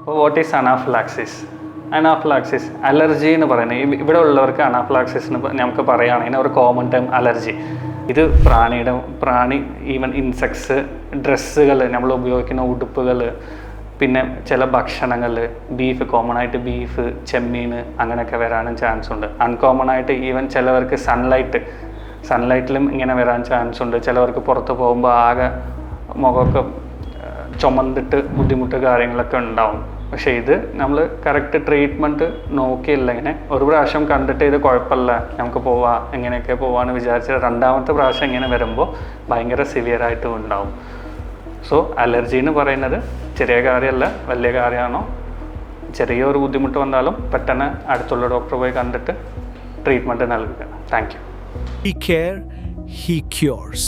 അപ്പോൾ what is anaphylaxis? Anaphylaxis allergy എന്ന് പറയുന്നത് ഇവിടെ ഉള്ളവർക്ക് അനാഫിലാക്സിസ് എന്ന് നമുക്ക് പറയുകയാണെങ്കിൽ ഒരു കോമൺ ടൈം അലർജി. ഇത് പ്രാണി ഈവൻ ഇൻസെക്ട്സ്, ഡ്രസ്സുകൾ, നമ്മൾ ഉപയോഗിക്കുന്ന ഉടുപ്പുകൾ, പിന്നെ ചില ഭക്ഷണങ്ങൾ, ബീഫ്, കോമൺ ആയിട്ട് ബീഫ്, ചെമ്മീൻ അങ്ങനെയൊക്കെ വരാനും ചാൻസ് ഉണ്ട്. അൺകോമൺ ആയിട്ട് ഈവൻ ചിലവർക്ക് സൺലൈറ്റിലും ഇങ്ങനെ വരാൻ ചാൻസ് ഉണ്ട്. ചിലവർക്ക് പുറത്ത് പോകുമ്പോൾ ആകെ മുഖമൊക്കെ ചുമന്നിട്ട് ബുദ്ധിമുട്ട് കാര്യങ്ങളൊക്കെ ഉണ്ടാവും. പക്ഷേ ഇത് നമ്മൾ കറക്റ്റ് ട്രീറ്റ്മെൻറ്റ് നോക്കിയില്ല. ഇങ്ങനെ ഒരു പ്രാവശ്യം കണ്ടിട്ട് ഇത് കുഴപ്പമില്ല, നമുക്ക് പോവാം, എങ്ങനെയൊക്കെ പോവാമെന്ന് വിചാരിച്ച് രണ്ടാമത്തെ പ്രാവശ്യം ഇങ്ങനെ വരുമ്പോൾ ഭയങ്കര സിവിയറായിട്ടും ഉണ്ടാവും. സോ അലർജി എന്ന് പറയുന്നത് ചെറിയ കാര്യമല്ല, വലിയ കാര്യമാണോ, ചെറിയൊരു ബുദ്ധിമുട്ട് വന്നാലും പെട്ടെന്ന് അടുത്തുള്ള ഡോക്ടറെ പോയി കണ്ടിട്ട് ട്രീറ്റ്മെൻറ്റ് നൽകുക. Thank you. He care, he cures.